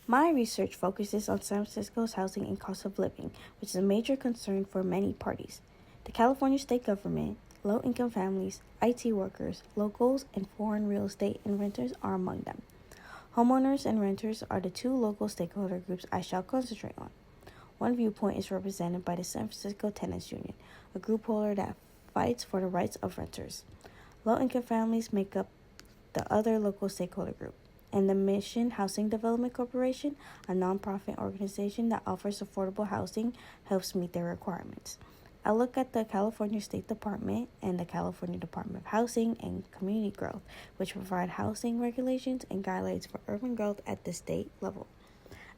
My research focuses on San Francisco's housing and cost of living, which is a major concern for many parties. The California state government, low income families, IT workers, locals, and foreign real estate and renters are among them. Homeowners and renters are the two local stakeholder groups I shall concentrate on. One viewpoint is represented by the San Francisco Tenants Union, a group holder that fights for the rights of renters. Low-income families make up the other local stakeholder group, and the Mission Housing Development Corporation, a nonprofit organization that offers affordable housing, helps meet their requirements. I look at the California State Department and the California Department of Housing and Community Growth, which provide housing regulations and guidelines for urban growth at the state level.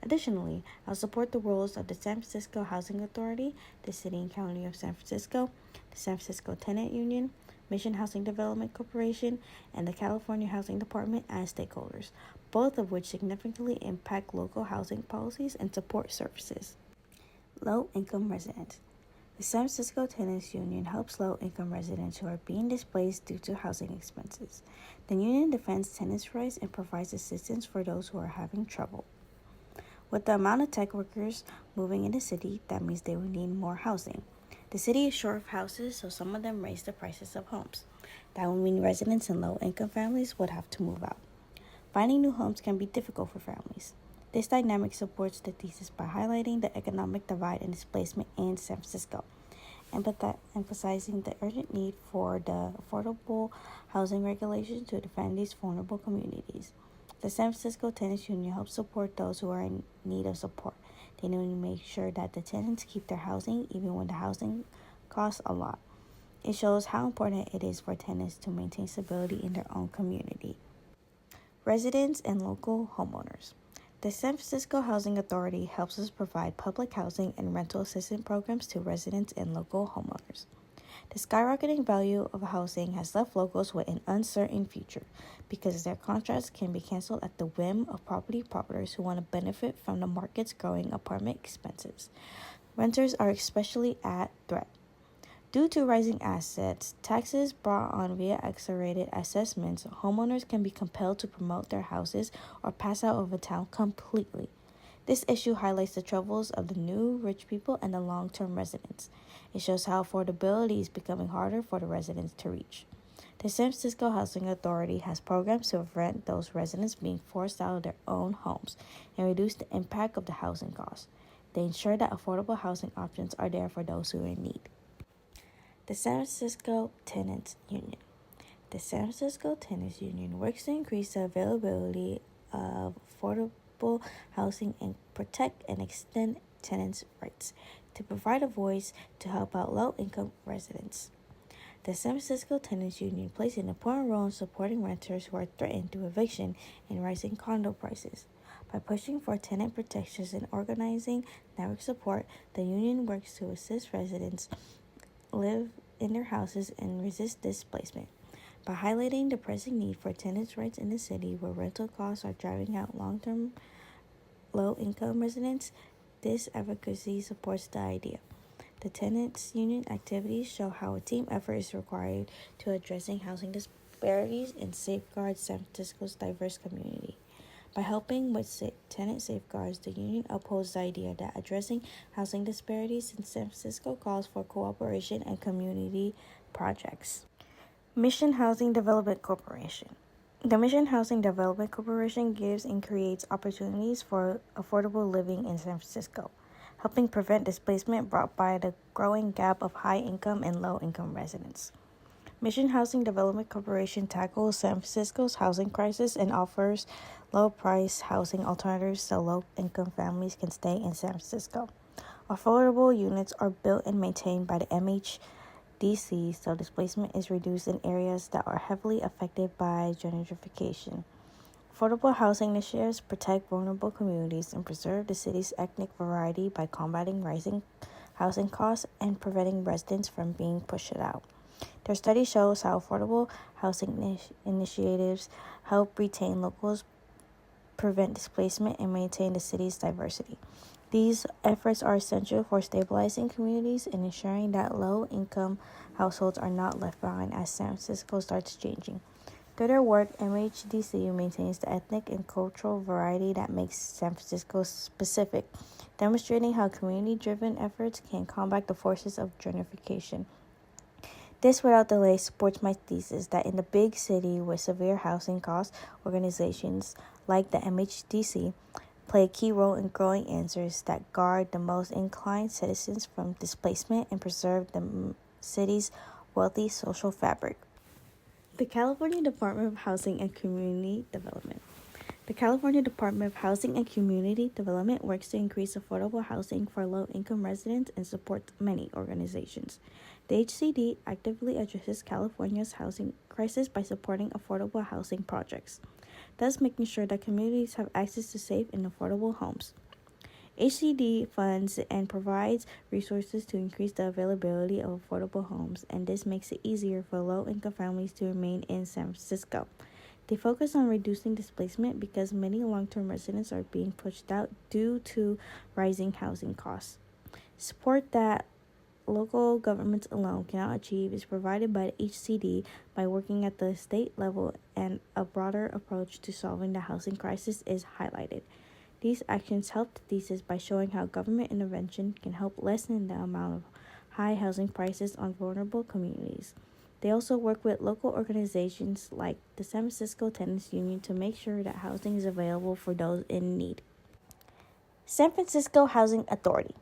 Additionally, I'll support the roles of the San Francisco Housing Authority, the City and County of San Francisco, the San Francisco Tenant Union, Mission Housing Development Corporation, and the California Housing Department as stakeholders, both of which significantly impact local housing policies and support services. Low-income residents. The San Francisco Tenants Union helps low-income residents who are being displaced due to housing expenses. The union defends tenants' rights and provides assistance for those who are having trouble. With the amount of tech workers moving in the city, that means they will need more housing. The city is short of houses, so some of them raise the prices of homes. That would mean residents in low-income families would have to move out. Finding new homes can be difficult for families. This dynamic supports the thesis by highlighting the economic divide and displacement in San Francisco, emphasizing the urgent need for the affordable housing regulations to defend these vulnerable communities. The San Francisco Tenants Union helps support those who are in need of support. They need to make sure that the tenants keep their housing even when the housing costs a lot. It shows how important it is for tenants to maintain stability in their own community. Residents and local homeowners. The San Francisco Housing Authority helps us provide public housing and rental assistance programs to residents and local homeowners. The skyrocketing value of housing has left locals with an uncertain future because their contracts can be canceled at the whim of property proprietors who want to benefit from the market's growing apartment expenses. Renters are especially at threat. Due to rising assets, taxes brought on via accelerated assessments, homeowners can be compelled to promote their houses or pass out of a town completely. This issue highlights the troubles of the new rich people and the long-term residents. It shows how affordability is becoming harder for the residents to reach. The San Francisco Housing Authority has programs to prevent those residents being forced out of their own homes and reduce the impact of the housing costs. They ensure that affordable housing options are there for those who are in need. The San Francisco Tenants Union. The San Francisco Tenants Union works to increase the availability of affordable housing and protect and extend tenants' rights, to provide a voice to help out low-income residents. The San Francisco Tenants Union plays an important role in supporting renters who are threatened through eviction and rising condo prices. By pushing for tenant protections and organizing network support, the union works to assist residents live in their houses and resist displacement. By highlighting the pressing need for tenants' rights in the city where rental costs are driving out long-term low-income residents, this advocacy supports the idea. The tenants' union activities show how a team effort is required to addressing housing disparities and safeguard San Francisco's diverse community. By helping with tenant safeguards, the union upholds the idea that addressing housing disparities in San Francisco calls for cooperation and community projects. Mission Housing Development Corporation. The Mission Housing Development Corporation gives and creates opportunities for affordable living in San Francisco, helping prevent displacement brought by the growing gap of high-income and low-income residents. Mission Housing Development Corporation tackles San Francisco's housing crisis and offers low-price housing alternatives so low-income families can stay in San Francisco. Affordable units are built and maintained by the MHDC, so displacement is reduced in areas that are heavily affected by gentrification. Affordable housing initiatives protect vulnerable communities and preserve the city's ethnic variety by combating rising housing costs and preventing residents from being pushed out. Their study shows how affordable housing initiatives help retain locals, prevent displacement, and maintain the city's diversity. These efforts are essential for stabilizing communities and ensuring that low-income households are not left behind as San Francisco starts changing. Through their work, MHDC maintains the ethnic and cultural variety that makes San Francisco specific, demonstrating how community-driven efforts can combat the forces of gentrification. This, without delay, supports my thesis that in the big city with severe housing costs, organizations like the MHDC play a key role in growing answers that guard the most inclined citizens from displacement and preserve the city's wealthy social fabric. The California Department of Housing and Community Development. The California Department of Housing and Community Development works to increase affordable housing for low-income residents and supports many organizations. The HCD actively addresses California's housing crisis by supporting affordable housing projects, thus making sure that communities have access to safe and affordable homes. HCD funds and provides resources to increase the availability of affordable homes, and this makes it easier for low-income families to remain in San Francisco. They focus on reducing displacement because many long-term residents are being pushed out due to rising housing costs. Support that local governments alone cannot achieve is provided by the HCD by working at the state level, and a broader approach to solving the housing crisis is highlighted. These actions help the thesis by showing how government intervention can help lessen the amount of high housing prices on vulnerable communities. They also work with local organizations like the San Francisco Tenants Union to make sure that housing is available for those in need. San Francisco Housing Authority.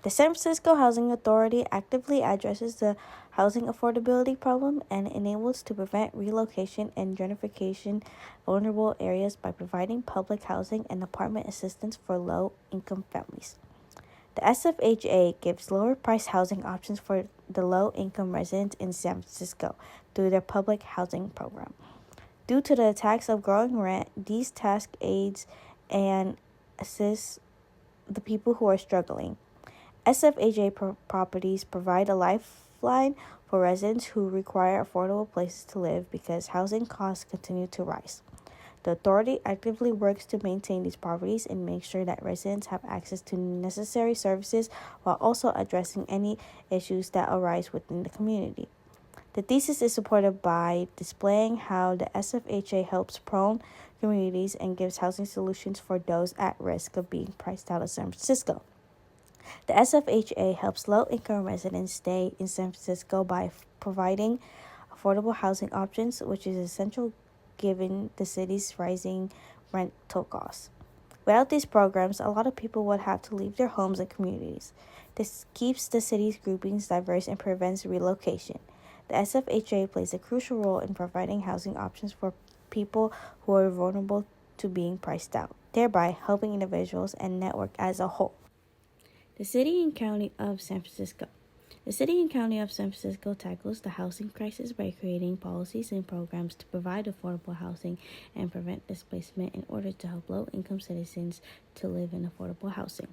The San Francisco Housing Authority actively addresses the housing affordability problem and enables to prevent relocation and gentrification vulnerable areas by providing public housing and apartment assistance for low-income families. The SFHA gives lower-priced housing options for the low-income residents in San Francisco through their public housing program. Due to the attacks of growing rent, these task aids and assist the people who are struggling. SFHA properties provide a lifeline for residents who require affordable places to live because housing costs continue to rise. The authority actively works to maintain these properties and make sure that residents have access to necessary services while also addressing any issues that arise within the community. The thesis is supported by displaying how the SFHA helps prone communities and gives housing solutions for those at risk of being priced out of San Francisco. The SFHA helps low-income residents stay in San Francisco by providing affordable housing options, which is essential given the city's rising rental costs. Without these programs, a lot of people would have to leave their homes and communities. This keeps the city's groupings diverse and prevents relocation. The SFHA plays a crucial role in providing housing options for people who are vulnerable to being priced out, thereby helping individuals and network as a whole. The City and County of San Francisco. The City and County of San Francisco tackles the housing crisis by creating policies and programs to provide affordable housing and prevent displacement in order to help low-income citizens to live in affordable housing.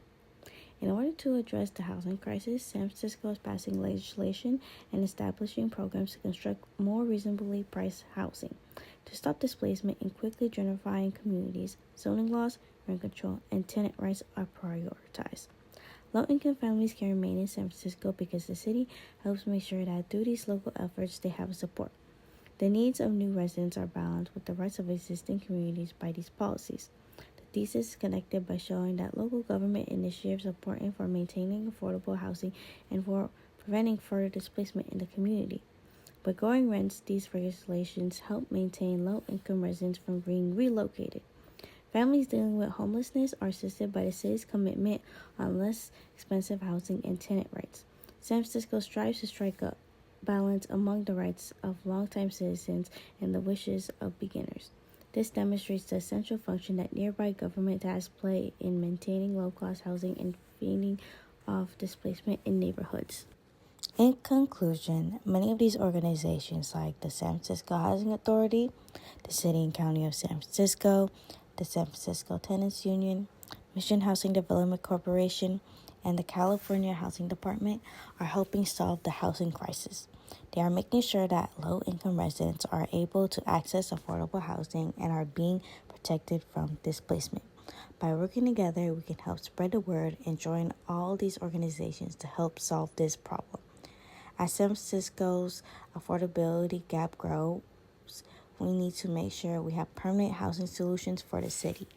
In order to address the housing crisis, San Francisco is passing legislation and establishing programs to construct more reasonably priced housing. To stop displacement in quickly gentrifying communities, zoning laws, rent control, and tenant rights are prioritized. Low-income families can remain in San Francisco because the city helps make sure that through these local efforts they have support. The needs of new residents are balanced with the rights of existing communities by these policies. The thesis is connected by showing that local government initiatives are important for maintaining affordable housing and for preventing further displacement in the community. By growing rents, these regulations help maintain low-income residents from being relocated. Families dealing with homelessness are assisted by the city's commitment on less expensive housing and tenant rights. San Francisco strives to strike a balance among the rights of longtime citizens and the wishes of beginners. This demonstrates the essential function that nearby government has played in maintaining low-cost housing and fending off displacement in neighborhoods. In conclusion, many of these organizations like the San Francisco Housing Authority, the City and County of San Francisco, the San Francisco Tenants Union, Mission Housing Development Corporation, and the California Housing Department are helping solve the housing crisis. They are making sure that low-income residents are able to access affordable housing and are being protected from displacement. By working together, we can help spread the word and join all these organizations to help solve this problem. As San Francisco's affordability gap grows, we need to make sure we have permanent housing solutions for the city.